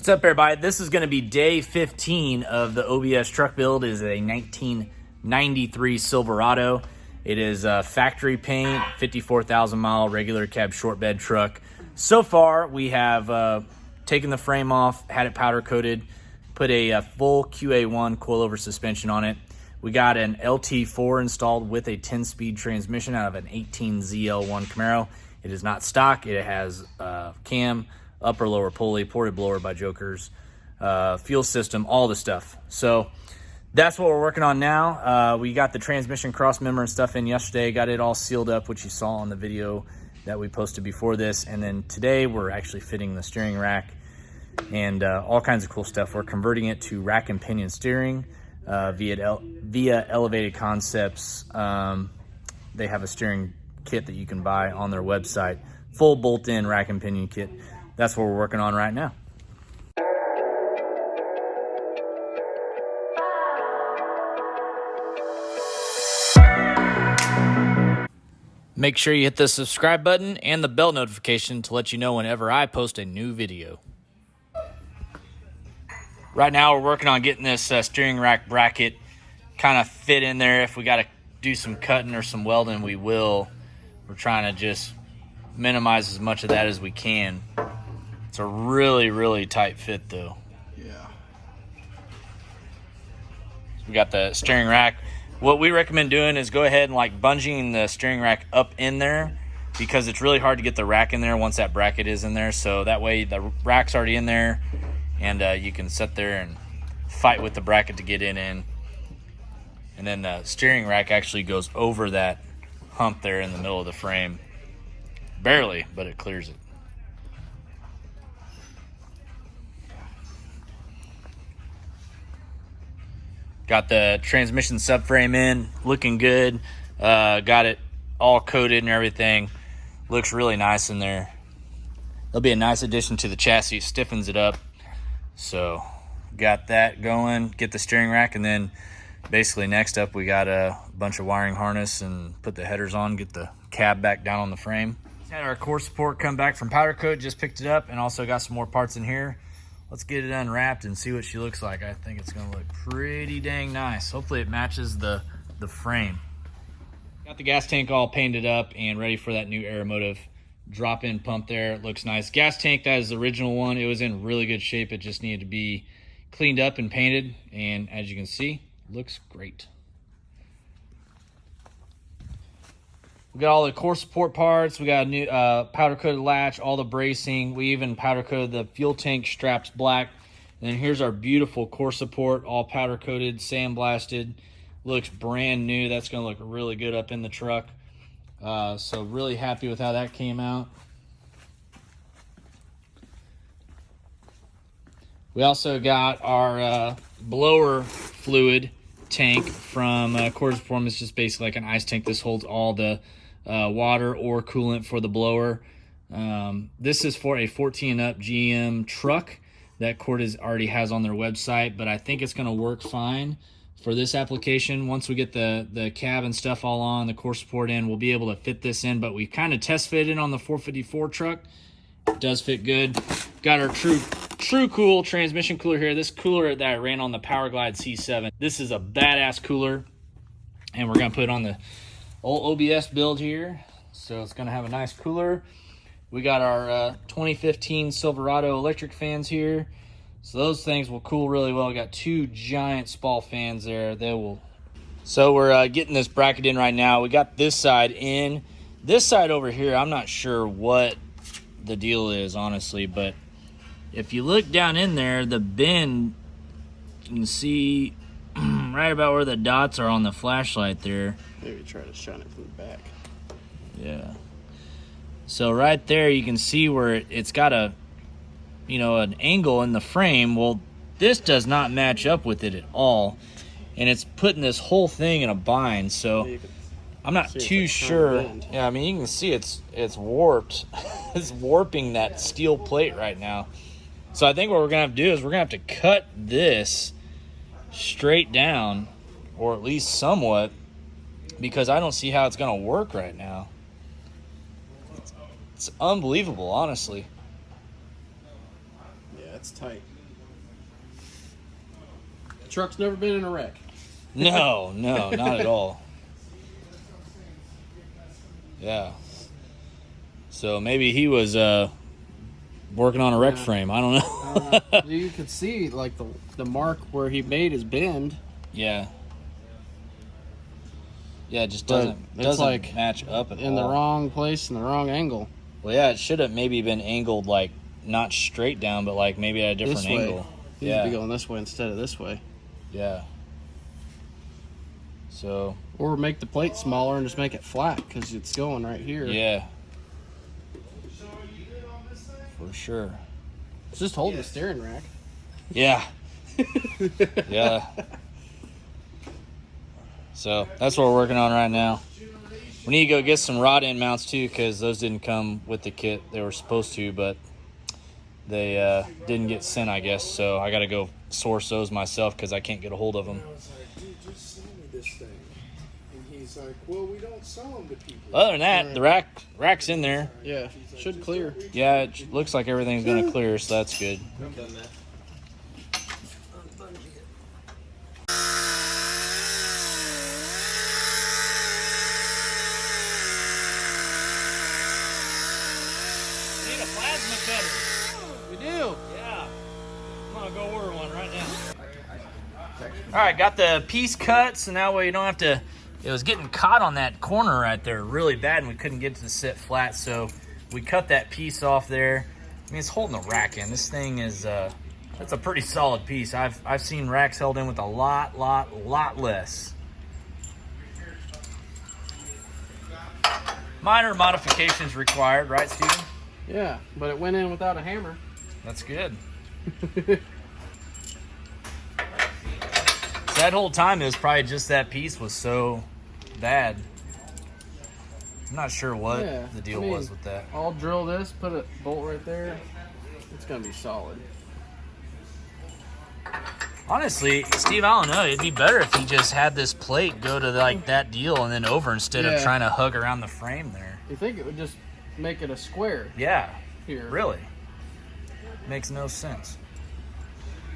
What's up, everybody? This is going to be day 15 of the OBS truck build. It is a 1993 Silverado. It is factory paint, 54,000 mile regular cab short bed truck. So far, we have taken the frame off, had it powder coated, put a full QA1 coilover suspension on it. We got an LT4 installed with a 10-speed transmission out of an 18 ZL1 Camaro. It is not stock. It has cam, upper lower pulley, ported blower by Jokers, fuel system, all the stuff. So that's what we're working on now. We got the transmission cross member and stuff in yesterday, got it all sealed up, which you saw on the video that we posted before this. And then today we're actually fitting the steering rack and all kinds of cool stuff. We're converting it to rack and pinion steering via Elevated Concepts. They have a steering kit that you can buy on their website, full bolt-in rack and pinion kit. That's what we're working on right now. Make sure you hit the subscribe button and the bell notification to let you know whenever I post a new video. Right now we're working on getting this steering rack bracket kind of fit in there. If we got to do some cutting or some welding, we will. We're trying to just minimize as much of that as we can. It's a really, really tight fit, though. Yeah. We got the steering rack. What we recommend doing is go ahead and like bungeeing the steering rack up in there, because it's really hard to get the rack in there once that bracket is in there. So that way the rack's already in there, and you can sit there and fight with the bracket to get in. And then the steering rack actually goes over that hump there in the middle of the frame. Barely, but it clears it. Got the transmission subframe in, looking good. Got it all coated and everything. Looks really nice in there. It'll be a nice addition to the chassis. It stiffens it up. So got that going. Get the steering rack, and then basically next up we got a bunch of wiring harness and put the headers on, get the cab back down on the frame. Had our core support come back from powder coat, just picked it up, and also got some more parts in here. Let's get it unwrapped and see what she looks like. I think it's gonna look pretty dang nice. Hopefully it matches the frame. Got the gas tank all painted up and ready for that new Aeromotive drop-in pump there. It looks nice. Gas tank, that is the original one. It was in really good shape. It just needed to be cleaned up and painted, and as you can see, looks great. We got all the core support parts. We got a new powder coated latch, all the bracing. We even powder coated the fuel tank straps black. And then here's our beautiful core support, all powder coated, sandblasted. Looks brand new. That's gonna look really good up in the truck. So really happy with how that came out. We also got our blower fluid tank from Quarters Performance. Just basically like an ice tank. This holds all the water or coolant for the blower. This is for a 14 up GM truck that Quarters already has on their website, but I think it's going to work fine for this application. Once we get the cab and stuff all on, the core support in, we'll be able to fit this in. But we kind of test fitted on the 454 truck. It does fit good. Got our True Cool transmission cooler here. This cooler that I ran on the Powerglide C7. This is a badass cooler, and we're gonna put it on the old OBS build here. So it's gonna have a nice cooler. We got our 2015 Silverado electric fans here. So those things will cool really well. We got two giant Spall fans there. They will. So we're getting this bracket in right now. We got this side in. This side over here, I'm not sure what the deal is, honestly, but if you look down in there, the bin, you can see right about where the dots are on the flashlight there. Maybe try to shine it from the back. Yeah. So right there, you can see where it's got a, an angle in the frame. Well, this does not match up with it at all, and it's putting this whole thing in a bind. So I'm not too sure. Yeah, I mean, you can see it's warped. It's warping that steel plate right now. So I think what we're gonna have to do is we're gonna have to cut this straight down, or at least somewhat, because I don't see how it's gonna work right now. It's unbelievable, honestly. Yeah, That's tight. Truck's never been in a wreck. No, not at all. Yeah. So maybe he was working on a wreck frame. I don't know. You could see like the mark where he made his bend. Yeah. Yeah, it just doesn't like match up at all. In the wrong place, in the wrong angle. Well, yeah, it should have maybe been angled like not straight down, but like maybe at a different angle. He needs to be going this way instead of this way. Yeah. So. Or make the plate smaller and just make it flat because it's going right here. Yeah. For sure. It's just holding the steering rack. Yeah. Yeah. So that's what we're working on right now. We need to go get some rod end mounts too because those didn't come with the kit. They were supposed to, but they didn't get sent, I guess. So I got to go source those myself because I can't get a hold of them. I was like, dude, just send me this thing. And he's like, well, we don't sell them to people. Other than that, the rack's in there. Yeah, should clear. Yeah, it looks like everything's going to clear, so that's good. Need a plasma cutter. We do. Yeah. I'm going to go order one right now. All right, got the piece cut, so now we don't have to. It was getting caught on that corner right there really bad, and we couldn't get it to sit flat, so we cut that piece off there. I mean, it's holding the rack in. This thing is, that's a pretty solid piece. I've seen racks held in with a lot less. Minor modifications required, right, Steven? Yeah, but it went in without a hammer. That's good. So that whole time it was probably just that piece was so bad. I'm not sure what the deal was with that. I'll drill this, put a bolt right there. It's gonna be solid. Honestly, Steve, I don't know. It'd be better if he just had this plate go to like that deal and then over instead of trying to hug around the frame there. You think it would just make it a square? Yeah. Here. Really? Makes no sense.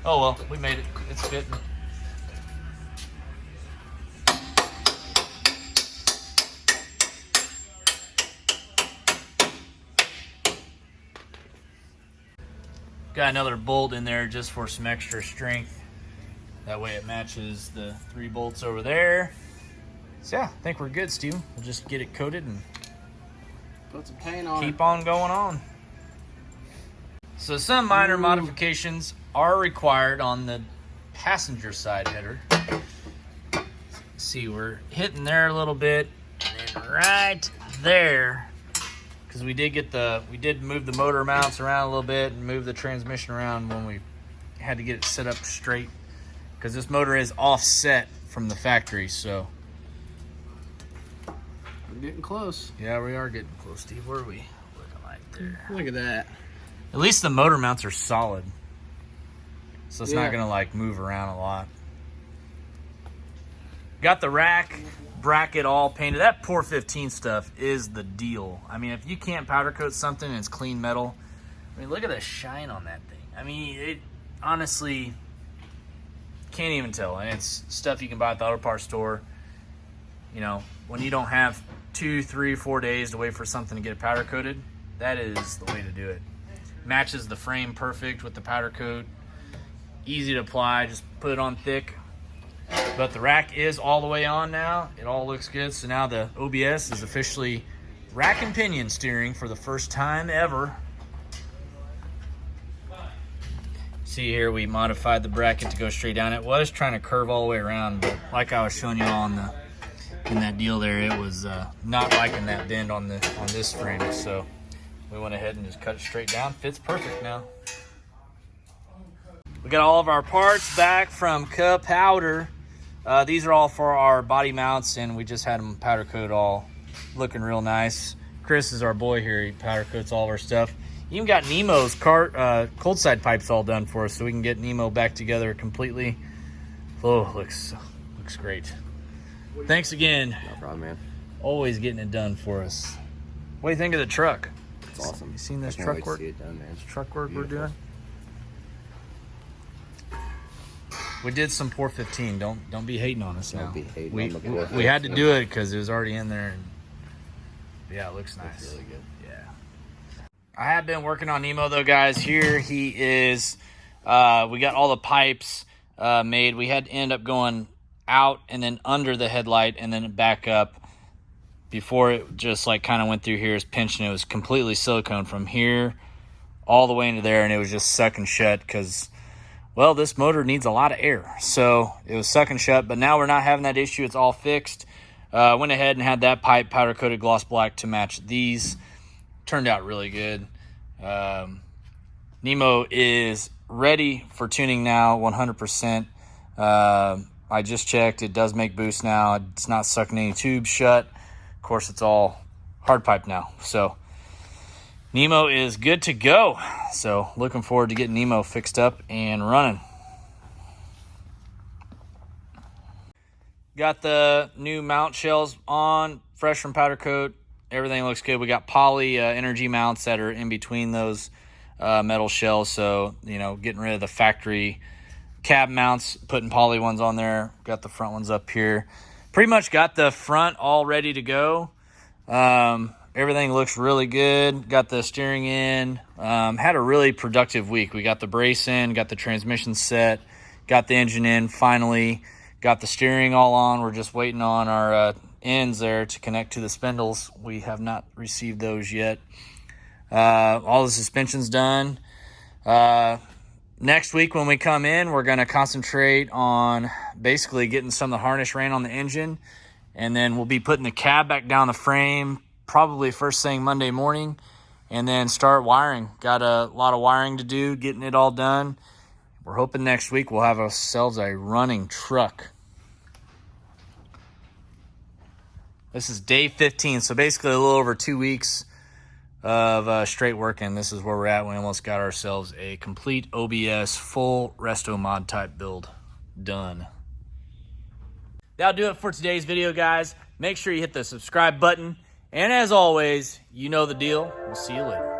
Oh well, we made it. It's fitting. Got another bolt in there just for some extra strength. That way it matches the 3 bolts over there. So yeah, I think we're good, Steven. We'll just get it coated and put some paint on keep on going on. So some minor modifications are required on the passenger side header. See, we're hitting there a little bit, and then right there, because we did move the motor mounts around a little bit and move the transmission around when we had to get it set up straight, because this motor is offset from the factory. So we're getting close. Yeah, we are getting close, Steve. Where are we looking like there? Look at that. At least the motor mounts are solid, so it's not gonna like move around a lot. Got the rack bracket all painted. That Pour 15 stuff is the deal. I mean, if you can't powder coat something and it's clean metal, I mean, look at the shine on that thing. I mean, it honestly can't even tell. And it's stuff you can buy at the auto parts store. You know, when you don't have 2, 3, 4 days to wait for something to get it powder coated, that is the way to do it. Matches the frame perfect with the powder coat. Easy to apply, just put it on thick. But the rack is all the way on now. It all looks good. So now the OBS is officially rack and pinion steering for the first time ever. See here, we modified the bracket to go straight down. It was trying to curve all the way around, but like I was showing you in that deal there, it was not liking that bend on this frame. So we went ahead and just cut it straight down. Fits perfect now. We got all of our parts back from Powder. These are all for our body mounts, and we just had them powder coat all, looking real nice. Chris is our boy here. He powder coats all of our stuff. Even got Nemo's cold side pipes all done for us, so we can get Nemo back together completely. Oh, looks great. Thanks again. No problem, man. Always getting it done for us. What do you think of the truck? It's awesome. You seen this I can't truck wait work? to see it done, man. This truck work Beautiful. we're doing? We did some 415. Don't be hating on us now. Don't be hating we, on the 415. we had to do it because it was already in there. And yeah, it looks nice. That's really good. Yeah. I have been working on Nemo though, guys. Here he is. We got all the pipes made. We had to end up going out and then under the headlight and then back up before it just like kind of went through here. Is pinching. It was completely silicone from here all the way into there, and it was just sucking shut because, well, this motor needs a lot of air. So it was sucking shut, but now we're not having that issue. It's all fixed. Went ahead and had that pipe powder coated gloss black to match these. Turned out really good. Nemo is ready for tuning now, 100%. I just checked. It does make boost now. It's not sucking any tubes shut. Of course, it's all hard pipe now. So Nemo is good to go. So looking forward to getting Nemo fixed up and running. Got the new mount shells on, fresh from powder coat. Everything looks good. We got poly energy mounts that are in between those metal shells. So, you know, getting rid of the factory cab mounts, putting poly ones on there. Got the front ones up here. Pretty much got the front all ready to go. Everything looks really good. Got the steering in. Had a really productive week. We got the brace in, got the transmission set, got the engine in finally. Got the steering all on. We're just waiting on our ends there to connect to the spindles. We have not received those yet. All the suspension's done. Next week when we come in, we're going to concentrate on basically getting some of the harness ran on the engine. And then we'll be putting the cab back down the frame probably first thing Monday morning. And then start wiring. Got a lot of wiring to do, getting it all done. We're hoping next week we'll have ourselves a running truck. This is day 15, so basically a little over 2 weeks of straight working. This is where we're at. We almost got ourselves a complete OBS full resto mod type build done. That'll do it for today's video, guys. Make sure you hit the subscribe button. And as always, you know the deal. We'll see you later.